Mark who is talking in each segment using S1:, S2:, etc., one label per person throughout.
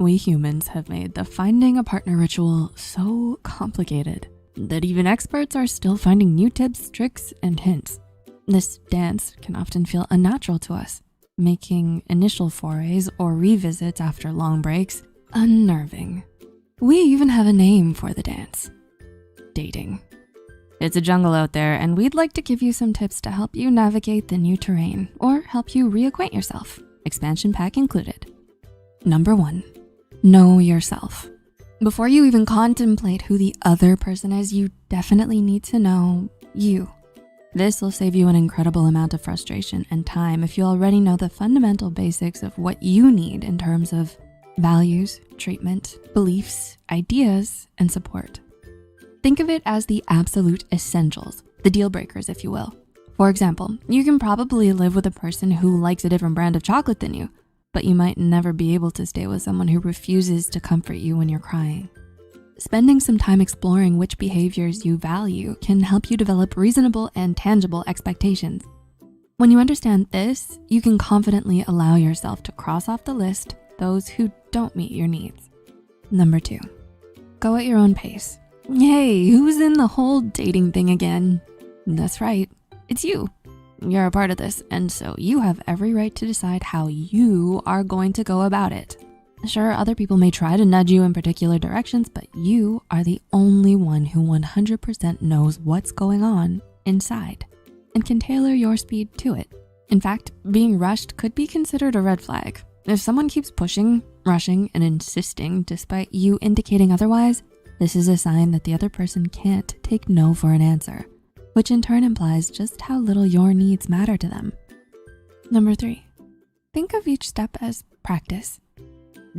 S1: We humans have made the finding a partner ritual so complicated that even experts are still finding new tips, tricks, and hints. This dance can often feel unnatural to us, making initial forays or revisits after long breaks unnerving. We even have a name for the dance: dating. It's a jungle out there, and we'd like to give you some tips to help you navigate the new terrain or help you reacquaint yourself, expansion pack included. Number 1, know yourself. Before you even contemplate who the other person is, you definitely need to know you. This will save you an incredible amount of frustration and time if you already know the fundamental basics of what you need in terms of values, treatment, beliefs, ideas, and support. Think of it as the absolute essentials, the deal breakers, if you will. For example, you can probably live with a person who likes a different brand of chocolate than you, but you might never be able to stay with someone who refuses to comfort you when you're crying. Spending some time exploring which behaviors you value can help you develop reasonable and tangible expectations. When you understand this, you can confidently allow yourself to cross off the list those who don't meet your needs. Number 2, go at your own pace. Hey, who's in the whole dating thing again? That's right, it's you. You're a part of this, and so you have every right to decide how you are going to go about it. Sure, other people may try to nudge you in particular directions, but you are the only one who 100% knows what's going on inside and can tailor your speed to it. In fact, being rushed could be considered a red flag. If someone keeps pushing, rushing, and insisting despite you indicating otherwise, this is a sign that the other person can't take no for an answer, which in turn implies just how little your needs matter to them. Number 3, think of each step as practice.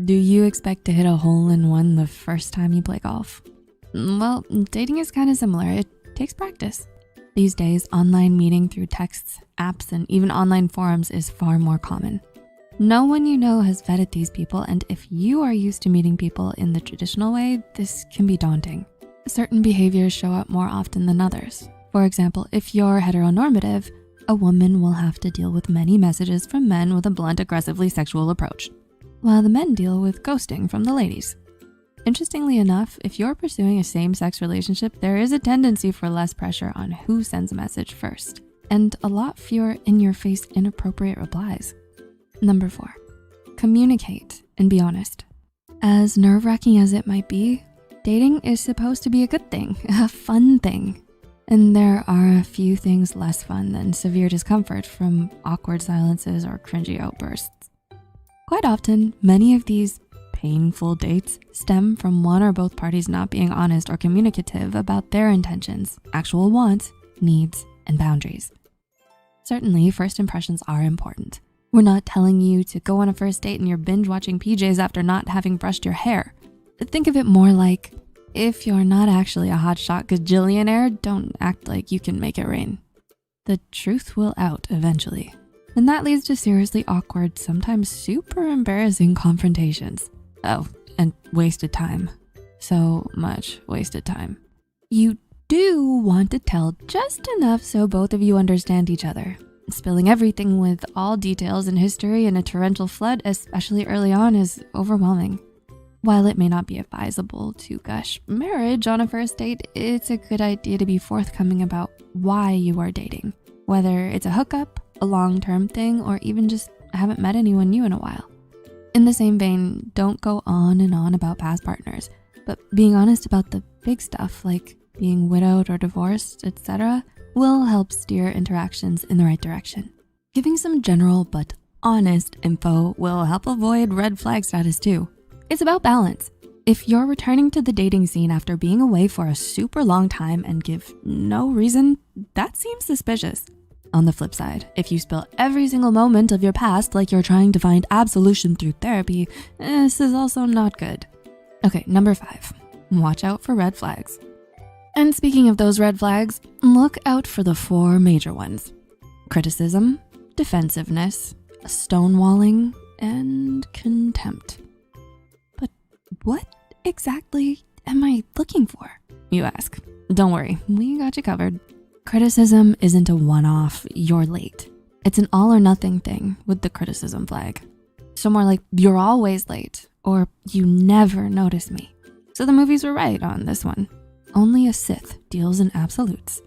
S1: Do you expect to hit a hole-in-one the first time you play golf? Well, dating is kind of similar. It takes practice. These days, online meeting through texts, apps, and even online forums is far more common. No one you know has vetted these people, and if you are used to meeting people in the traditional way, this can be daunting. Certain behaviors show up more often than others. For example, if you're heteronormative, a woman will have to deal with many messages from men with a blunt, aggressively sexual approach, while the men deal with ghosting from the ladies. Interestingly enough, if you're pursuing a same-sex relationship, there is a tendency for less pressure on who sends a message first, and a lot fewer in-your-face inappropriate replies. Number 4, communicate and be honest. As nerve-wracking as it might be, dating is supposed to be a good thing, a fun thing. And there are a few things less fun than severe discomfort from awkward silences or cringy outbursts. Quite often, many of these painful dates stem from one or both parties not being honest or communicative about their intentions, actual wants, needs, and boundaries. Certainly, first impressions are important. We're not telling you to go on a first date and you're binge watching PJs after not having brushed your hair. Think of it more like, if you're not actually a hotshot gajillionaire, don't act like you can make it rain. The truth will out eventually. And that leads to seriously awkward, sometimes super embarrassing confrontations. Oh, and wasted time. So much wasted time. You do want to tell just enough so both of you understand each other. Spilling everything with all details and history in a torrential flood, especially early on, is overwhelming. While it may not be advisable to gush marriage on a first date, it's a good idea to be forthcoming about why you are dating, whether it's a hookup, a long-term thing, or even just haven't met anyone new in a while. In the same vein, don't go on and on about past partners, but being honest about the big stuff like being widowed or divorced, etc., will help steer interactions in the right direction. Giving some general but honest info will help avoid red flag status too. It's about balance. If you're returning to the dating scene after being away for a super long time and give no reason, that seems suspicious. On the flip side, if you spill every single moment of your past like you're trying to find absolution through therapy, this is also not good. Okay, number 5, watch out for red flags. And speaking of those red flags, look out for the 4 major ones: criticism, defensiveness, stonewalling, and contempt. But what exactly am I looking for, you ask? Don't worry, we got you covered. Criticism isn't a one-off, you're late. It's an all or nothing thing with the criticism flag. So more like, you're always late, or you never notice me. So the movies were right on this one. Only a Sith deals in absolutes.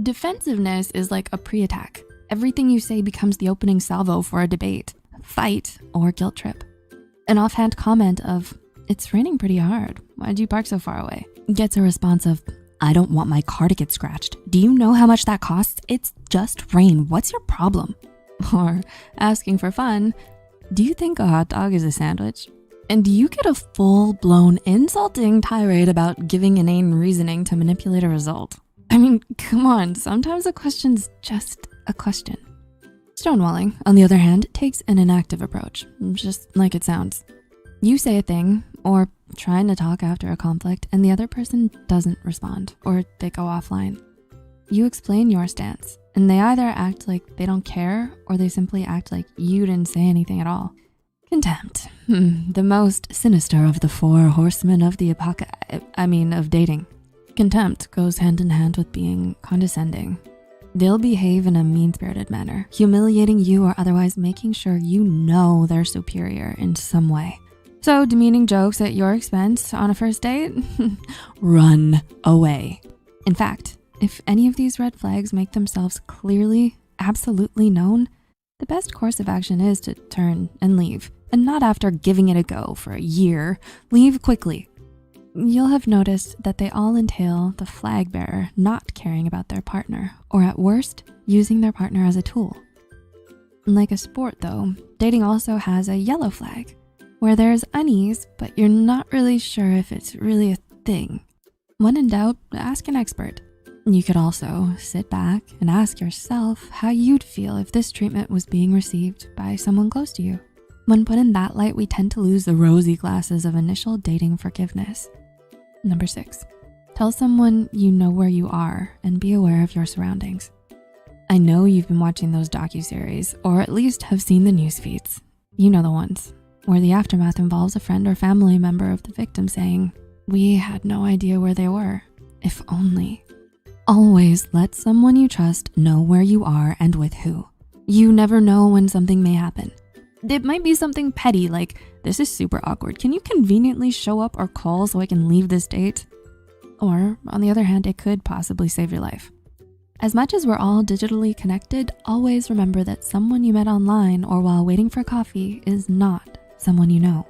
S1: Defensiveness is like a pre-attack. Everything you say becomes the opening salvo for a debate, fight, or guilt trip. An offhand comment of, "It's raining pretty hard. Why'd you park so far away?" gets a response of, "I don't want my car to get scratched. Do you know how much that costs? It's just rain. What's your problem?" Or asking for fun, "Do you think a hot dog is a sandwich?" And you get a full-blown insulting tirade about giving inane reasoning to manipulate a result. I mean, come on, sometimes a question's just a question. Stonewalling, on the other hand, takes an inactive approach, just like it sounds. You say a thing, or trying to talk after a conflict, and the other person doesn't respond, or they go offline. You explain your stance, and they either act like they don't care, or they simply act like you didn't say anything at all. Contempt, the most sinister of the four horsemen of the of dating. Contempt goes hand in hand with being condescending. They'll behave in a mean-spirited manner, humiliating you or otherwise making sure you know they're superior in some way. So demeaning jokes at your expense on a first date? Run away. In fact, if any of these red flags make themselves clearly, absolutely known, the best course of action is to turn and leave. And not after giving it a go for a year. Leave quickly. You'll have noticed that they all entail the flag bearer not caring about their partner, or at worst, using their partner as a tool. Like a sport though, dating also has a yellow flag, where there's unease, but you're not really sure if it's really a thing. When in doubt, ask an expert. You could also sit back and ask yourself how you'd feel if this treatment was being received by someone close to you. When put in that light, we tend to lose the rosy glasses of initial dating forgiveness. Number 6, tell someone you know where you are and be aware of your surroundings. I know you've been watching those docuseries, or at least have seen the news feeds. You know the ones, where the aftermath involves a friend or family member of the victim saying, "We had no idea where they were, if only." Always let someone you trust know where you are and with who. You never know when something may happen. It might be something petty like, "This is super awkward. Can you conveniently show up or call so I can leave this date?" Or on the other hand, it could possibly save your life. As much as we're all digitally connected, always remember that someone you met online or while waiting for coffee is not someone you know.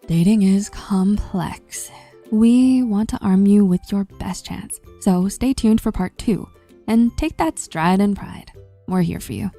S1: Dating is complex. We want to arm you with your best chance. So stay tuned for part 2 and take that stride and pride. We're here for you.